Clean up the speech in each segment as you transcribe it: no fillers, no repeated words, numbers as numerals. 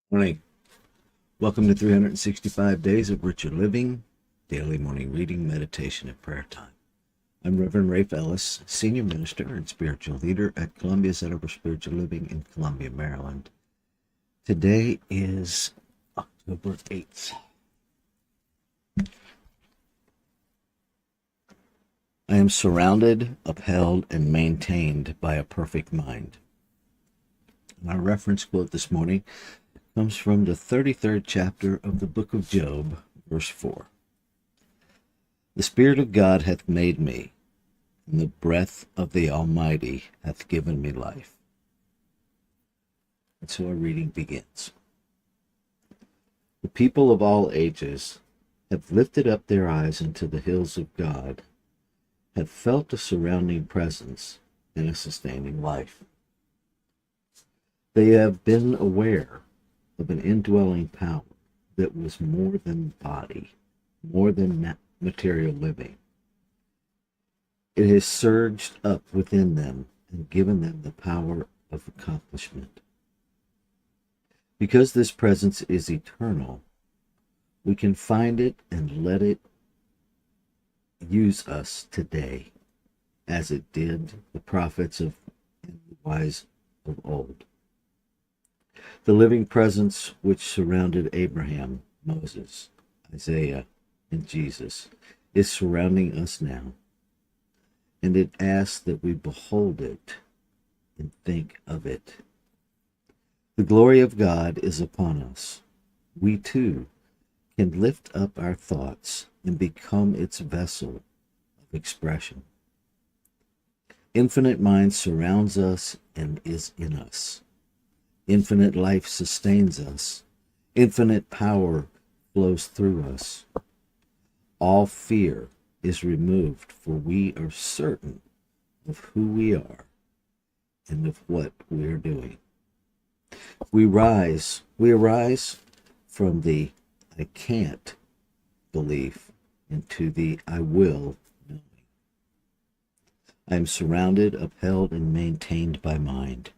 Morning. Welcome to 365 Days of Richer Living, daily morning reading, meditation, and prayer time. I'm Reverend Rafe Ellis, Senior Minister and Spiritual Leader at Columbia Center for Spiritual Living in Columbia, Maryland. Today is October 8th. I am surrounded, upheld, and maintained by a perfect mind. My reference quote this morning comes from the 33rd chapter of the book of Job, verse 4. The Spirit of God hath made me, and the breath of the Almighty hath given me life. And so our reading begins. The people of all ages have lifted up their eyes unto the hills of God, have felt a surrounding presence and a sustaining life. They have been aware of an indwelling power that was more than body, more than material living. It has surged up within them and given them the power of accomplishment. Because this presence is eternal, we can find it and let it use us today, as it did the prophets and the wise of old. The living presence which surrounded Abraham, Moses, Isaiah, and Jesus is surrounding us now, and it asks that we behold it and think of it. The glory of God is upon us. We too can lift up our thoughts and become its vessel of expression. Infinite mind surrounds us and is in us. Infinite life sustains us. Infinite power flows through us. All fear is removed, for we are certain of who we are and of what we are doing. We arise from the I can't belief into the I will knowing. I am surrounded, upheld, and maintained by mind.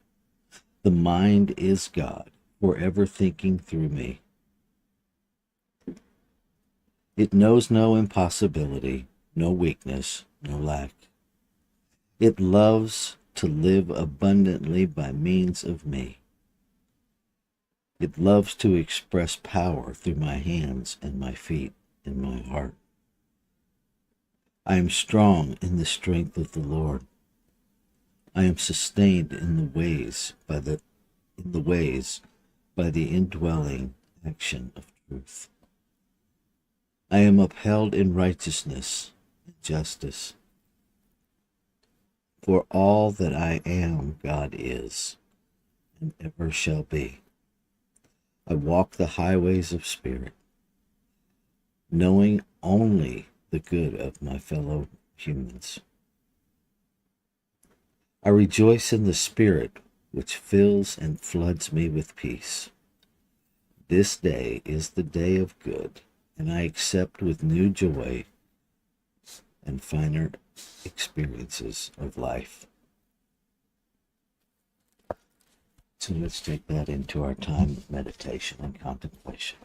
The mind is God, forever thinking through me. It knows no impossibility, no weakness, no lack. It loves to live abundantly by means of me. It loves to express power through my hands and my feet and my heart. I am strong in the strength of the Lord. I am sustained in the ways by the indwelling action of truth. I am upheld in righteousness and justice. For all that I am, God is, and ever shall be. I walk the highways of spirit, knowing only the good of my fellow humans. I rejoice in the Spirit, which fills and floods me with peace. This day is the day of good, and I accept with new joy and finer experiences of life. So let's take that into our time of meditation and contemplation.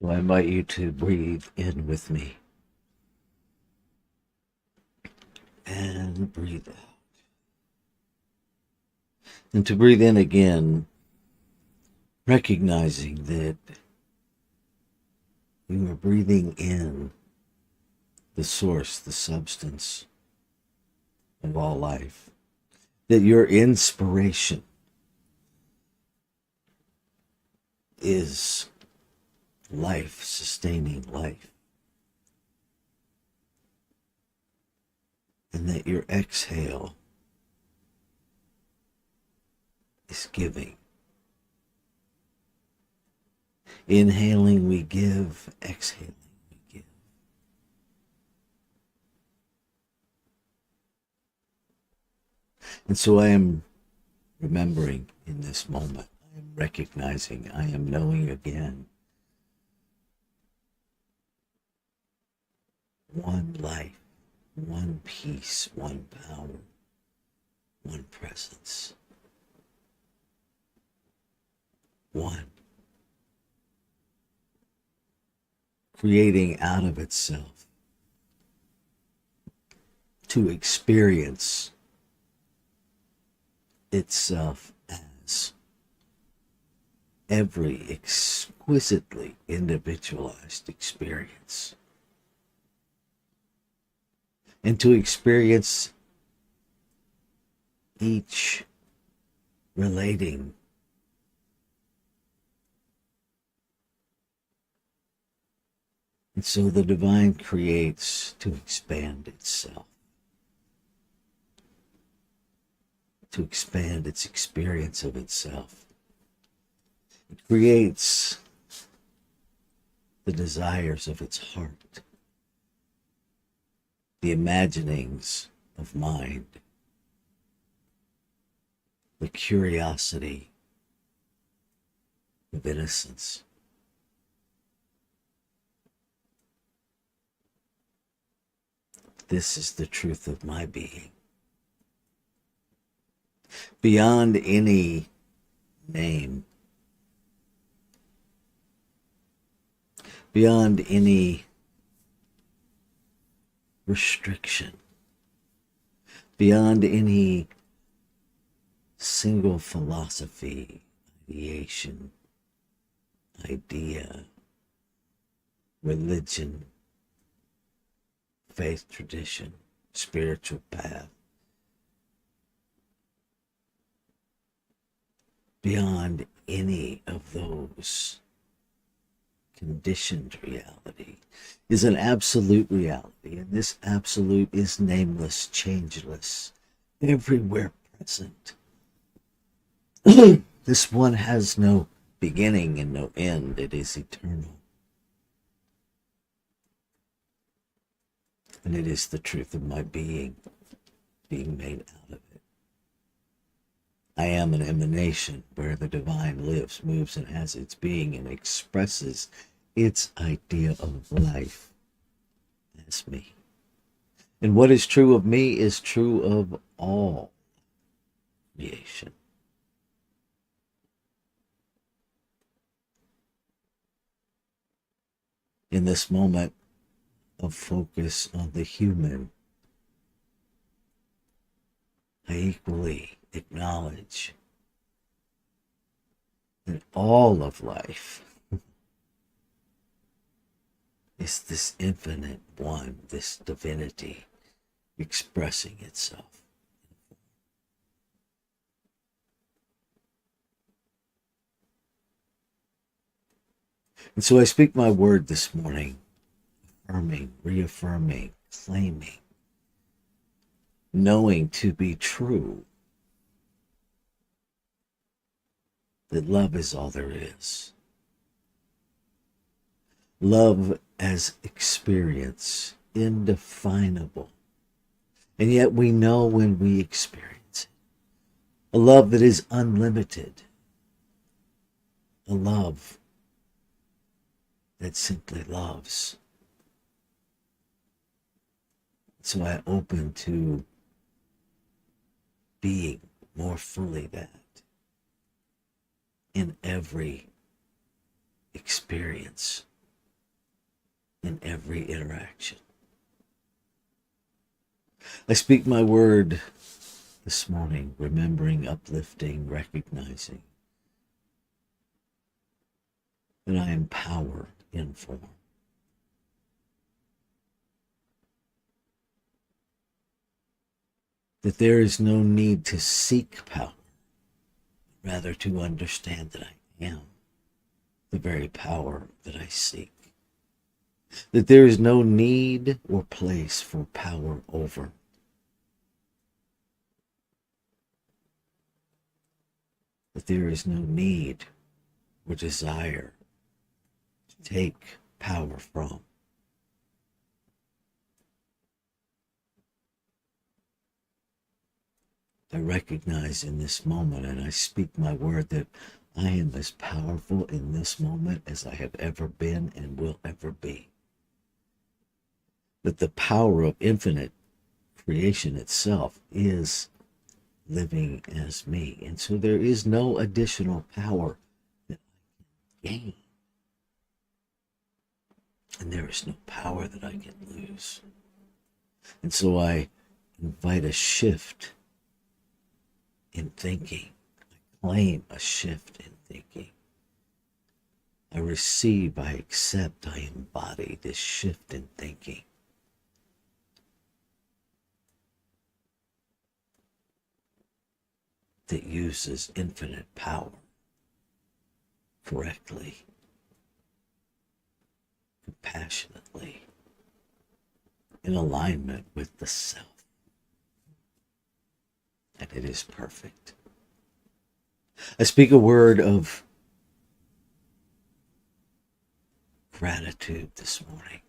So I invite you to breathe in with me and breathe out. And to breathe in again, recognizing that you are breathing in the source, the substance of all life, that your inspiration is life, sustaining life, and that your exhale is giving. Inhaling, we give. Exhaling, we give. And so I am remembering in this moment, I am recognizing, I am knowing again. One life, one peace, one power, one presence. One. Creating out of itself to experience itself as every exquisitely individualized experience. And to experience each relating and so the divine creates to expand itself, to expand its experience of itself. It creates the desires of its heart, the imaginings of mind, the curiosity of innocence. This is the truth of my being. Beyond any name, beyond any restriction, beyond any single philosophy, ideation, idea, religion, faith, tradition, spiritual path, beyond any of those conditioned reality is an absolute reality, and this absolute is nameless, changeless, everywhere present. This one has no beginning and no end. It is eternal. And it is the truth of my being made out of it. I am an emanation where the divine lives, moves, and has its being and expresses its idea of life as me. And what is true of me is true of all creation. In this moment of focus on the human, I equally acknowledge that all of life is this infinite one, this divinity expressing itself. And so I speak my word this morning, affirming, reaffirming, claiming, knowing to be true that love is all there is. Love as experience, indefinable. And yet we know when we experience it. A love that is unlimited. A love that simply loves. So I open to being more fully that in every experience in every interaction. I speak my word this morning, remembering, uplifting, recognizing that I am power in form. That there is no need to seek power, rather to understand that I am the very power that I seek. That there is no need or place for power over. That there is no need or desire to take power from. I recognize in this moment, and I speak my word, that I am as powerful in this moment as I have ever been and will ever be. That the power of infinite creation itself is living as me. And so there is no additional power that I can gain. And there is no power that I can lose. And so I invite a shift in thinking. I claim a shift in thinking. I receive, I accept, I embody this shift in thinking. That uses infinite power correctly, compassionately, in alignment with the self. And it is perfect. I speak a word of gratitude this morning,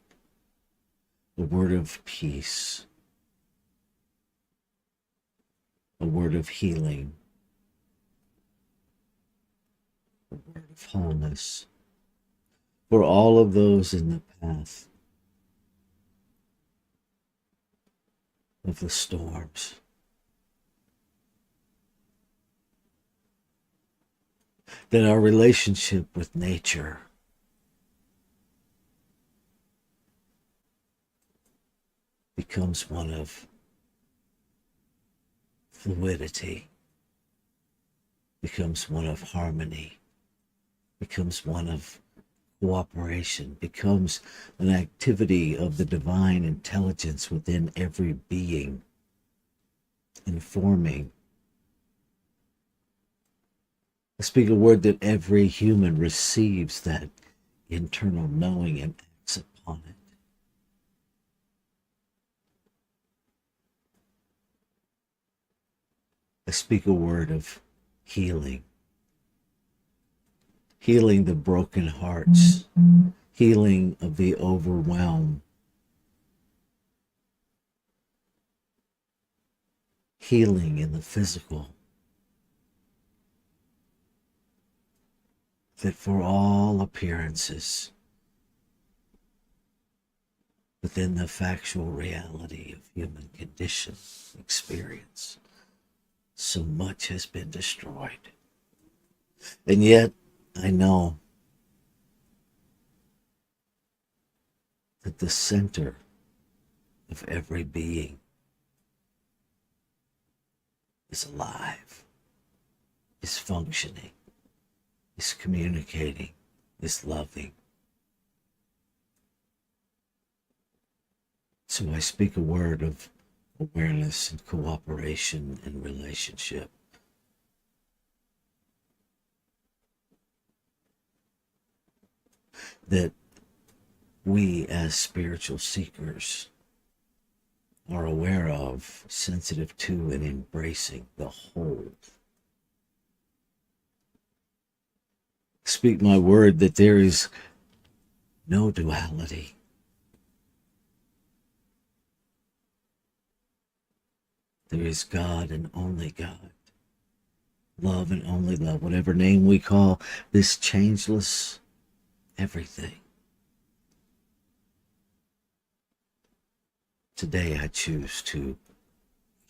a word of peace, a word of healing, a word of wholeness for all of those in the path of the storms. That our relationship with nature becomes one of fluidity, becomes one of harmony, becomes one of cooperation, becomes an activity of the divine intelligence within every being, informing. I speak a word that every human receives that internal knowing and acts upon it. I speak a word of healing. Healing the broken hearts. Healing of the overwhelmed. Healing in the physical. That for all appearances, within the factual reality of human condition, experience, so much has been destroyed. And yet, I know that the center of every being is alive, is functioning, is communicating, is loving. So I speak a word of awareness and cooperation and relationship. That we as spiritual seekers are aware of, sensitive to, and embracing the whole. Speak my word that there is no duality. There is God and only God. Love and only love. Whatever name we call this changeless everything. Today I choose to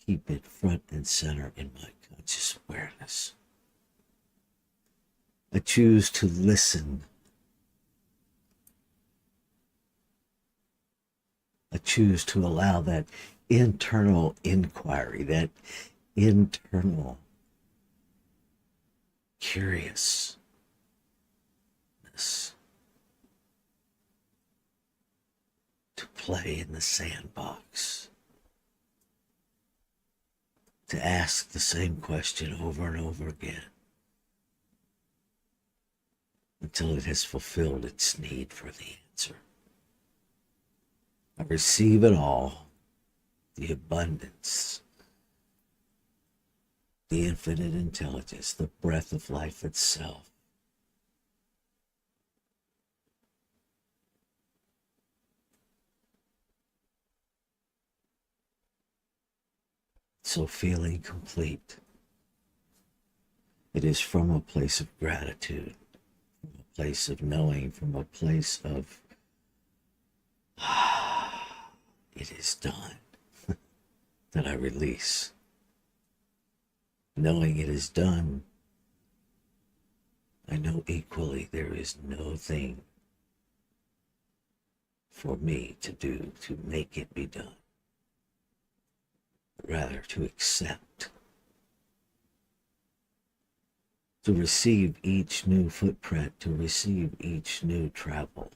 keep it front and center in my conscious awareness. I choose to listen I choose to allow that internal inquiry, that internal curiousness to play in the sandbox, to ask the same question over and over again until it has fulfilled its need for the answer. I receive it all, the abundance, the infinite intelligence, the breath of life itself. So feeling complete, it is from a place of gratitude, from a place of knowing, from a place of, it is done, that I release. Knowing it is done, I know equally there is no thing for me to do to make it be done. Rather to accept, to receive each new footprint, to receive each new travel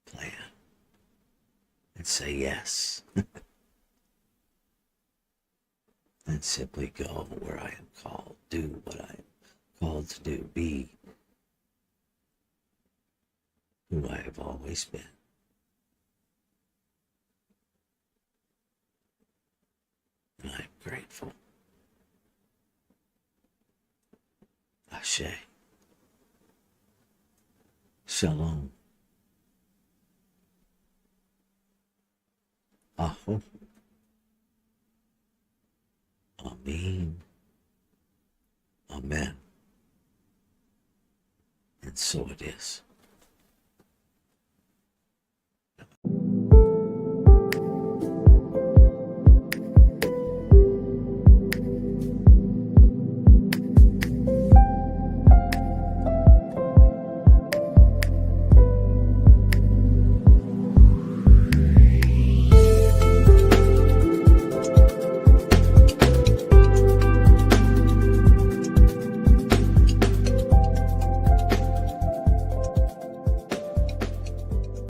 plan, and say yes, and simply go where I am called, do what I am called to do, be who I have always been. And I am grateful. Ashe. Shalom. Aho. Amen. Amen. And so it is.